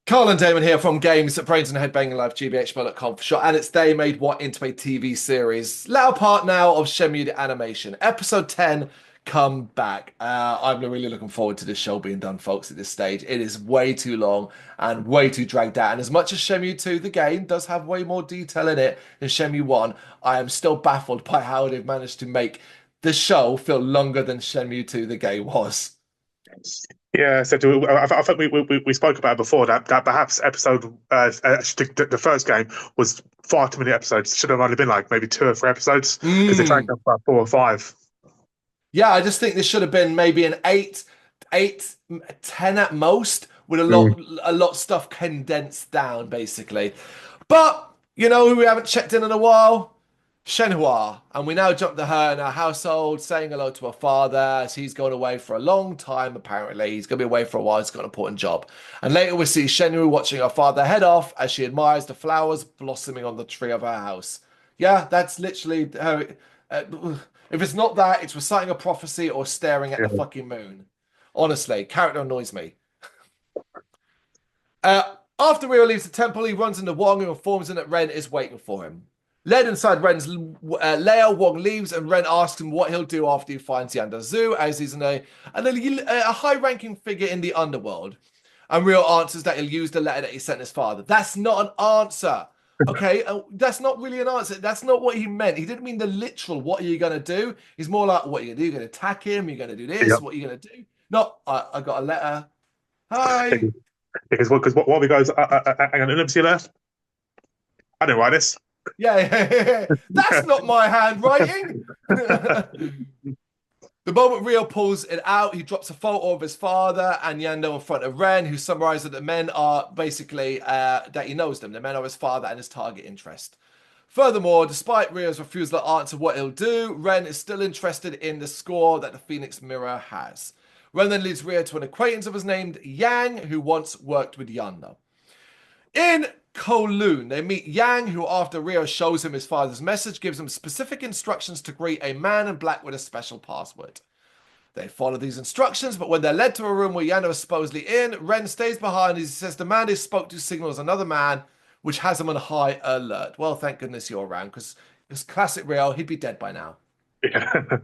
Carl and Damon here from Games at Brrraains A Head-Banging Life, gbhblofficial, for sure. And it's they made what into a TV series. Latter part now of Shenmue the animation. Episode 10, come back. I'm really looking forward to this show being done, folks, at this stage. It is way too long and way too dragged out. And as much as Shenmue 2, the game, does have way more detail in it than Shenmue 1, I am still baffled by how they've managed to make the show feel longer than Shenmue 2, the game, was. Yeah, so I think we spoke about it before that perhaps the first game was far too many episodes. Should have only been like maybe two or three episodes because they tried Mm. to go for about four or five. Yeah, I just think this should have been maybe an eight, 10 at most, with Mm. a lot of stuff condensed down, basically. But you know who we haven't checked in a while? Shenhua. And we now jump to her in her household, saying hello to her father as he's going away for a long time, apparently. He's going to be away for a while. He's got an important job. And later we see Shenhua watching her father head off as she admires the flowers blossoming on the tree of her house. Yeah, that's literally her. If it's not that, it's reciting a prophecy or staring at the Yeah. fucking moon. Honestly, character annoys me. After Rio leaves the temple, he runs into Wong and informs him that Ren is waiting for him. Led inside Ren's lair, Wong leaves and Ren asks him what he'll do after he finds Yanda Zhu, as he's a high-ranking figure in the underworld. And Rio answers that he'll use the letter that he sent his father. That's not an answer. Okay, that's not really an answer. That's not what he meant. He didn't mean the literal, what are you going to do? He's more like, what are you going to do? You're going to attack him? You're going to do Yeah. this? What are you going to do? Not, I got a letter. Hi. Because what we goes, hang on, let me see that. I didn't write this. Yeah, yeah, yeah, yeah. That's not my handwriting. The moment Rio pulls it out, he drops a photo of his father and Yando in front of Ren, who summarizes that the men are basically that he knows them. The men are his father and his target interest. Furthermore, despite Rio's refusal to answer what he'll do, Ren is still interested in the score that the Phoenix Mirror has. Ren then leads Rio to an acquaintance of his named Yang, who once worked with Yanda. In Kowloon, they meet Yang, who, after Rio shows him his father's message, gives him specific instructions to greet a man in black with a special password. They follow these instructions, but when they're led to a room where Yano is supposedly in, Ren stays behind as he says the man they spoke to signals another man, which has him on high alert. Well, thank goodness you're around, because it's classic Rio, he'd be dead by now. Yeah.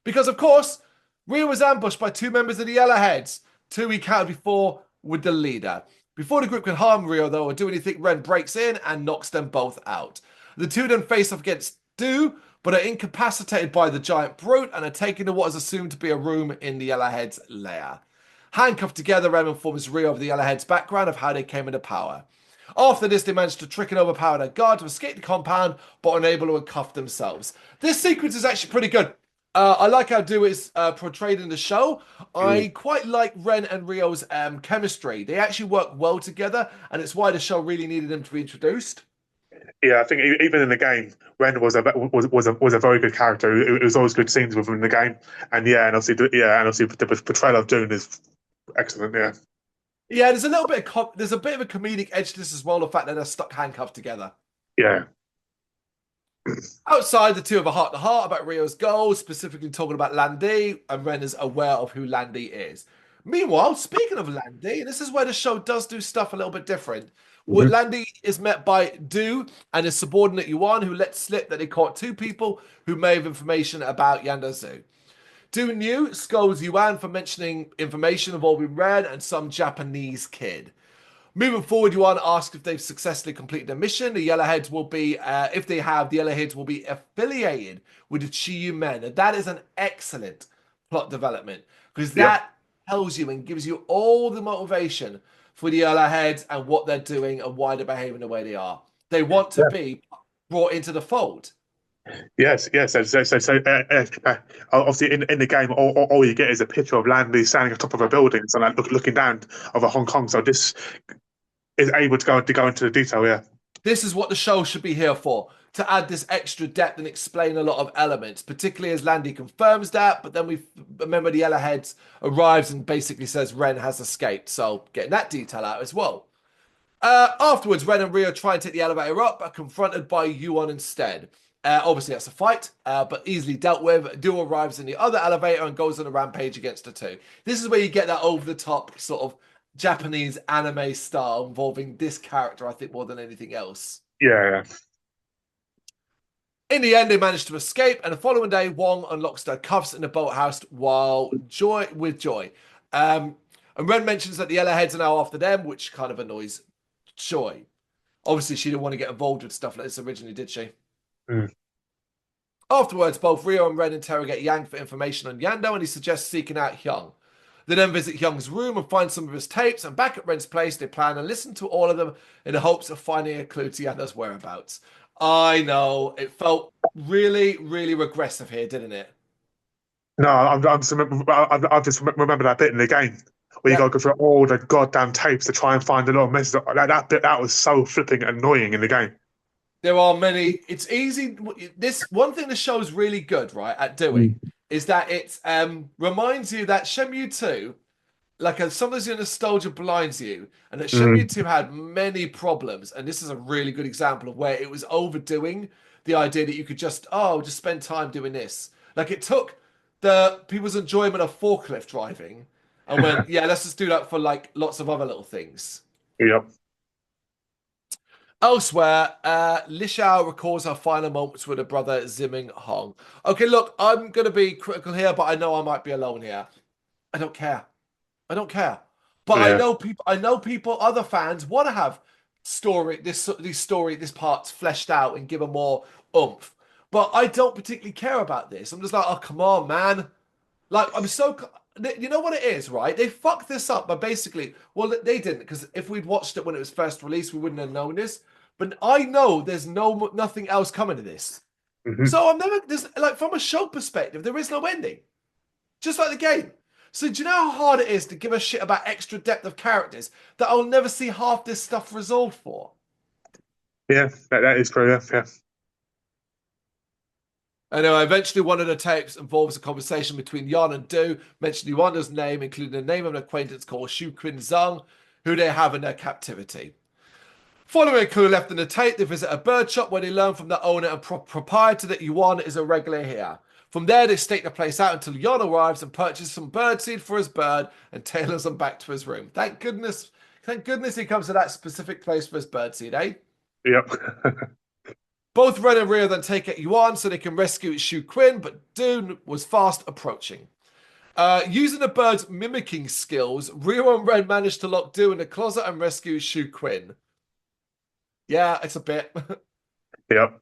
Because, of course, Rio was ambushed by two members of the Yellowheads, two he counted before with the leader. Before the group can harm Rio, though, or do anything, Ren breaks in and knocks them both out. The two then face off against Do, but are incapacitated by the giant brute and are taken to what is assumed to be a room in the Yellowhead's lair. Handcuffed together, Ren informs Rio of the Yellowhead's background of how they came into power. After this, they manage to trick and overpower their guard to escape the compound, but are unable to uncuff themselves. This sequence is actually pretty good. I like how Do is portrayed in the show. Mm. I quite like Ren and Rio's chemistry. They actually work well together, and it's why the show really needed them to be introduced. Yeah, I think even in the game, Ren was a very good character. It was always good scenes with him in the game, and the portrayal of Dune is excellent. Yeah, Yeah, there's a little bit of there's a bit of a comedic edge to this as well. The fact that they're stuck handcuffed together. yeah, Outside, the two have a heart to heart about Rio's goals, specifically talking about Landy, and Ren is aware of who Landy is. Meanwhile, speaking of Landy, this is where the show does do stuff a little bit different. hmm Landy is met by Du and his subordinate Yuan, who lets slip that they caught two people who may have information about Yandazu. Du knew scolds Yuan for mentioning information involving Ren and some Japanese kid. Moving forward, Yuan asks if they've successfully completed their mission. The Yellowheads will be, if they have, the Yellowheads will be affiliated with the Chiyu men. And that is an excellent plot development because yep, that tells you and gives you all the motivation for the Yellowheads and what they're doing and why they're behaving the way they are. They want to yeah, be brought into the fold. yes, yes. Obviously, in the game, all you get is a picture of Landy standing on top of a building, so like looking down over Hong Kong. So this is able to go into the detail. Yeah, This is what the show should be here for, to add this extra depth and explain a lot of elements, particularly as Landy confirms that. But then we remember the Yellowheads arrives and basically says Ren has escaped. So getting that detail out as well. Afterwards, Ren and Rio try and take the elevator up, but confronted by Yuan instead. Obviously, that's a fight, but easily dealt with. Duo arrives in the other elevator and goes on a rampage against the two. This is where you get that over the top sort of Japanese anime style involving this character, I think, more than anything else. Yeah, In the end, they managed to escape, and the following day, Wong unlocks their cuffs in the boathouse while Joy. And Ren mentions that the Yellowheads are now after them, which kind of annoys Joy. Obviously, she didn't want to get involved with stuff like this originally, did she? Mm. Afterwards, both Rio and Ren interrogate Yang for information on Yando, and he suggests seeking out Hyung. They then visit Hyung's room and find some of his tapes, and back at Ren's place, they plan to listen to all of them in the hopes of finding a clue to Yando's whereabouts. I know, it felt really, really regressive here, didn't it? No, I just remember that bit in the game where you got Yeah, to go through all the goddamn tapes to try and find a little message. That bit that was so flipping annoying in the game. there are many. It's easy. This one thing the show's really good, right, at doing Mm. is that it reminds you that Shenmue 2, like sometimes your nostalgia blinds you, and that Shenmue Mm. 2 had many problems, and this is a really good example of where it was overdoing the idea that you could just spend time doing this. Like it took the people's enjoyment of forklift driving and went, yeah, let's just do that for like lots of other little things. Yep. Elsewhere, Li Xiao recalls her final moments with her brother Ziming Hong. Okay, look, I'm going to be critical here, but I know I might be alone here. I don't care. I don't care. But Yeah. I know people, other fans want to have this parts fleshed out and given more oomph. But I don't particularly care about this. I'm just like, oh, come on, man. Like, you know what it is, right? They fucked this up, but basically, well, they didn't, because if we'd watched it when it was first released, we wouldn't have known this. But I know there's nothing else coming to this. Hmm. So I'm never, there's like, from a show perspective, there is no ending. Just like the game. So do you know how hard it is to give a shit about extra depth of characters that I'll never see half this stuff resolved for? Yeah, that is true. Yeah, yeah. Anyway, eventually one of the tapes involves a conversation between Yan and Du, mentioning Yuanda's name, including the name of an acquaintance called Shu Qin Zhang, who they have in their captivity. Following a clue left in the tape, they visit a bird shop where they learn from the owner and proprietor that Yuan is a regular here. From there, they stake the place out until Yuan arrives and purchases some birdseed for his bird and tailors them back to his room. Thank goodness he comes to that specific place for his birdseed, eh? Yep. Both Ren and Rio then take out Yuan so they can rescue Shu Qin, but Dune was fast approaching. Using the bird's mimicking skills, Rio and Ren managed to lock Du in the closet and rescue Shu Qin. Yeah, it's a bit. Yep.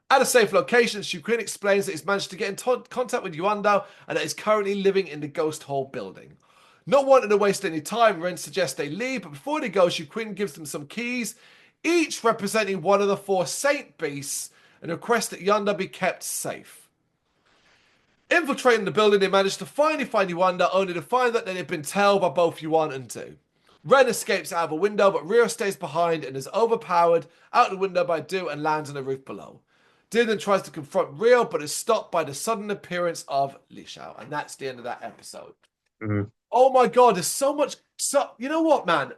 At a safe location, Shu Qin explains that he's managed to get in contact with Yuandao and that he's currently living in the Ghost Hole building. Not wanting to waste any time, Ren suggests they leave, but before they go, Shu Qin gives them some keys, each representing one of the four Saint Beasts, and requests that Yuanda be kept safe. Infiltrating the building, they manage to finally find Yuanda, only to find that they had been tailed by both Yuan and Du. Ren escapes out of a window, but Rio stays behind and is overpowered out the window by Du and lands on the roof below. Du then tries to confront Rio, but is stopped by the sudden appearance of Li Xiao, and that's the end of that episode. Hmm. Oh my god, there's so much. You know what, man?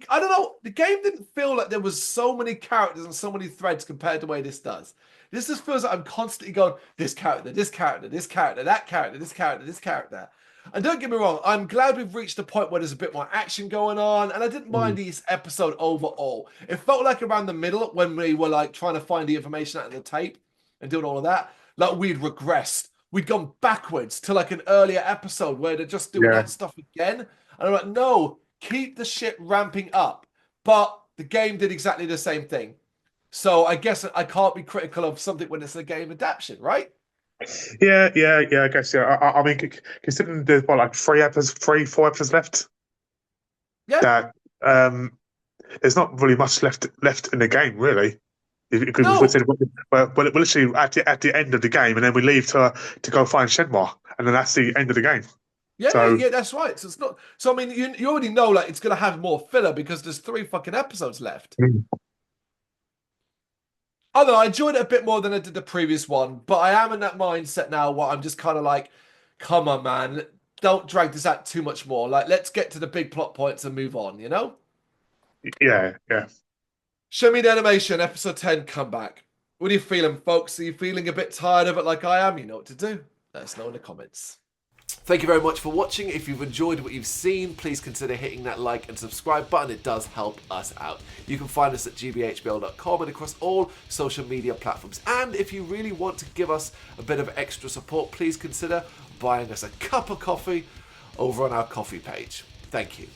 I don't know. The game didn't feel like there was so many characters and so many threads compared to the way this does. This just feels like I'm constantly going, this character, this character, this character, that character, this character, this character. And don't get me wrong, I'm glad we've reached a point where there's a bit more action going on, and I didn't mind this episode overall. It felt like around the middle when we were like trying to find the information out of the tape and doing all of that, like we'd regressed. We'd gone backwards to like an earlier episode where they're just doing Yeah. that stuff again. And I'm like, no, keep the shit ramping up. But the game did exactly the same thing. So I guess I can't be critical of something when it's a game adaptation, right? Yeah. I guess. Yeah. I mean, considering there's what, like 4 episodes left. Yeah. That there's not really much left in the game, really. Because No. we're literally at the end of the game, and then we leave to go find Shenmue, and then that's the end of the game. So Yeah, that's right. So it's not. So I mean, you already know like it's gonna have more filler because there's 3 fucking episodes left. mm, I don't know. I enjoyed it a bit more than I did the previous one, but I am in that mindset now where I'm just kind of like, come on, man, don't drag this out too much more. Like, let's get to the big plot points and move on. You know? yeah. Show me the animation, episode 10, comeback. What are you feeling, folks? Are you feeling a bit tired of it like I am? You know what to do. Let us know in the comments. Thank you very much for watching. If you've enjoyed what you've seen, please consider hitting that like and subscribe button. It does help us out. You can find us at gbhbl.com and across all social media platforms. And if you really want to give us a bit of extra support, please consider buying us a cup of coffee over on our coffee page. Thank you.